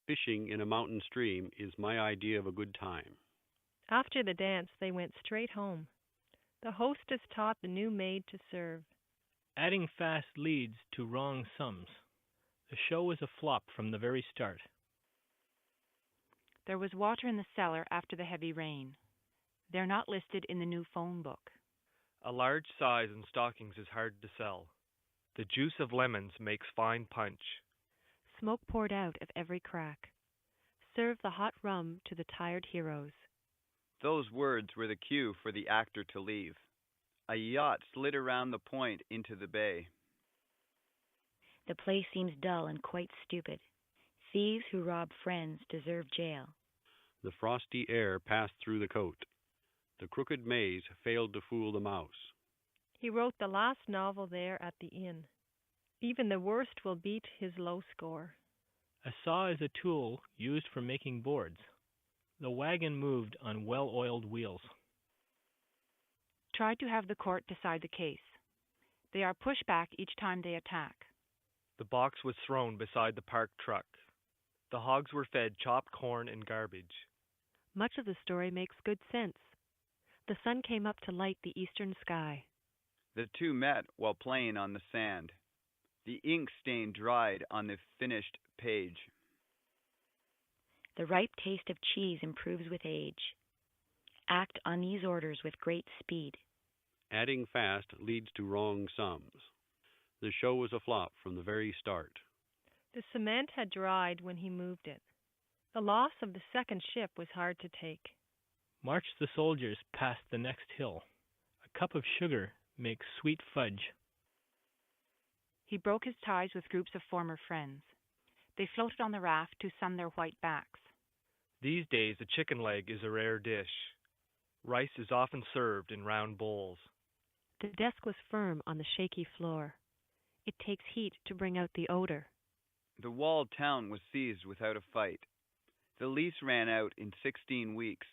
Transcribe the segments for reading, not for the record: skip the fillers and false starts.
Fishing in a mountain stream is my idea of a good time. After the dance, they went straight home. The hostess taught the new maid to serve. Adding fast leads to wrong sums. The show was a flop from the very start. There was water in the cellar after the heavy rain. They're not listed in the new phone book. A large size in stockings is hard to sell. The juice of lemons makes fine punch. Smoke poured out of every crack. Serve the hot rum to the tired heroes. Those words were the cue for the actor to leave. A yacht slid around the point into the bay. The place seems dull and quite stupid. Thieves who rob friends deserve jail. The frosty air passed through the coat. The crooked maze failed to fool the mouse. He wrote the last novel there at the inn. Even the worst will beat his low score. A saw is a tool used for making boards. The wagon moved on well-oiled wheels. Try to have the court decide the case. They are pushed back each time they attack. The box was thrown beside the parked truck. The hogs were fed chopped corn and garbage. Much of the story makes good sense. The sun came up to light the eastern sky. The two met while playing on the sand. The ink stain dried on the finished page. The ripe taste of cheese improves with age. Act on these orders with great speed. Adding fast leads to wrong sums. The show was a flop from the very start. The cement had dried when he moved it. The loss of the second ship was hard to take. March the soldiers past the next hill. A cup of sugar makes sweet fudge. He broke his ties with groups of former friends. They floated on the raft to sun their white backs. These days a chicken leg is a rare dish. Rice is often served in round bowls. The desk was firm on the shaky floor. It takes heat to bring out the odor. The walled town was seized without a fight. The lease ran out in 16 weeks.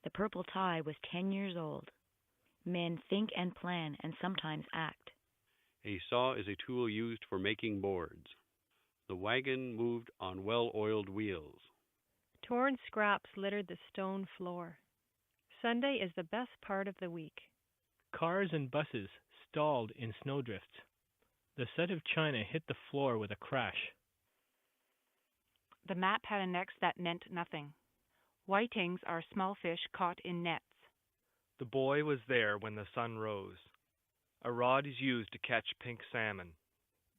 The purple tie was 10 years old. Men think and plan and sometimes act. A saw is a tool used for making boards. The wagon moved on well-oiled wheels. Torn scraps littered the stone floor. Sunday is the best part of the week. Cars and buses stalled in snowdrifts. The set of china hit the floor with a crash. The map had an X that meant nothing. Whitings are small fish caught in nets. The boy was there when the sun rose. A rod is used to catch pink salmon.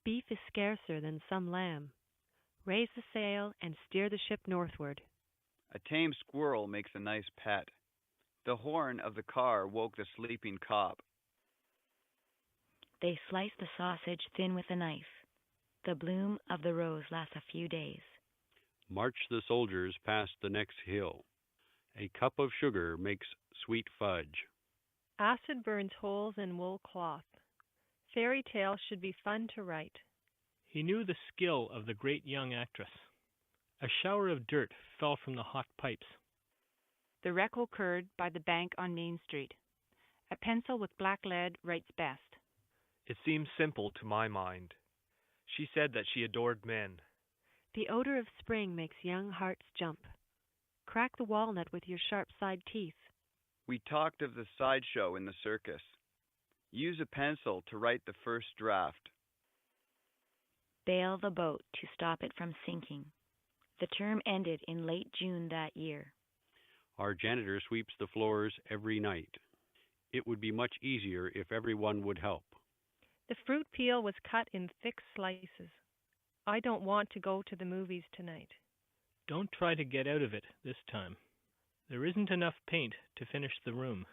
Beef is scarcer than some lamb. Raise the sail and steer the ship northward. A tame squirrel makes a nice pet. The horn of the car woke the sleeping cop. They slice the sausage thin with a knife. The bloom of the rose lasts a few days. March the soldiers past the next hill. A cup of sugar makes sweet fudge. Acid burns holes in wool cloth. Fairy tales should be fun to write. He knew the skill of the great young actress. A shower of dirt fell from the hot pipes. The wreck occurred by the bank on Main Street. A pencil with black lead writes best. It seems simple to my mind. She said that she adored men. The odor of spring makes young hearts jump. Crack the walnut with your sharp-side teeth. We talked of the sideshow in the circus. Use a pencil to write the first draft. Bail the boat to stop it from sinking. The term ended in late June that year. Our janitor sweeps the floors every night. It would be much easier if everyone would help. The fruit peel was cut in thick slices. I don't want to go to the movies tonight. Don't try to get out of it this time. There isn't enough paint to finish the room.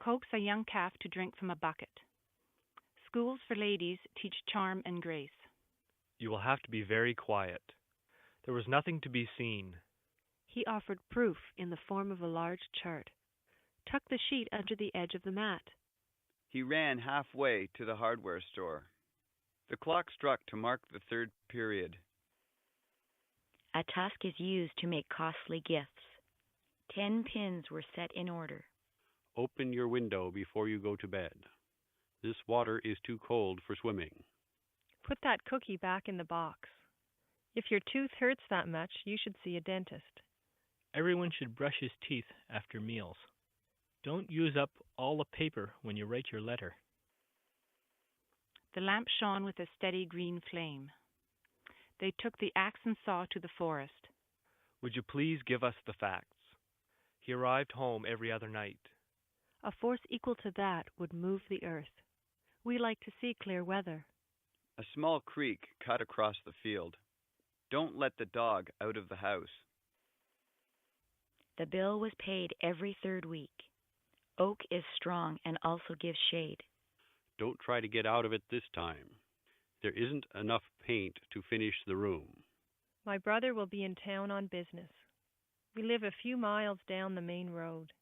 Coax a young calf to drink from a bucket. Schools for ladies teach charm and grace. You will have to be very quiet. There was nothing to be seen. He offered proof in the form of a large chart. Tuck the sheet under the edge of the mat. He ran halfway to the hardware store. The clock struck to mark the third period. A tusk is used to make costly gifts. 10 pins were set in order. Open your window before you go to bed. This water is too cold for swimming. Put that cookie back in the box. If your tooth hurts that much, you should see a dentist. Everyone should brush his teeth after meals. Don't use up all the paper when you write your letter. The lamp shone with a steady green flame. They took the axe and saw to the forest. Would you please give us the facts? He arrived home every other night. A force equal to that would move the earth. We like to see clear weather. A small creek cut across the field. Don't let the dog out of the house. The bill was paid every 3rd week. Oak is strong and also gives shade. Don't try to get out of it this time. There isn't enough paint to finish the room. My brother will be in town on business. We live a few miles down the main road.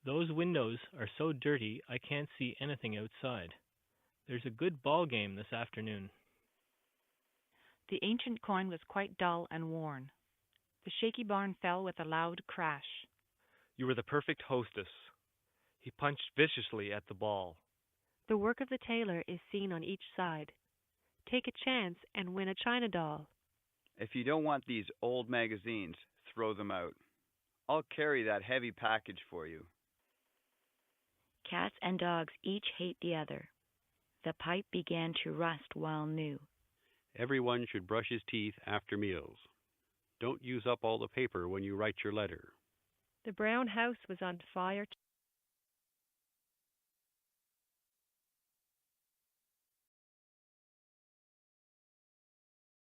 Those windows are so dirty I can't see anything outside. There's a good ball game this afternoon. The ancient coin was quite dull and worn. The shaky barn fell with a loud crash. You were the perfect hostess. He punched viciously at the ball. The work of the tailor is seen on each side. Take a chance and win a china doll. If you don't want these old magazines, throw them out. I'll carry that heavy package for you. Cats and dogs each hate the other. The pipe began to rust while new. Everyone should brush his teeth after meals. Don't use up all the paper when you write your letter. The brown house was on fire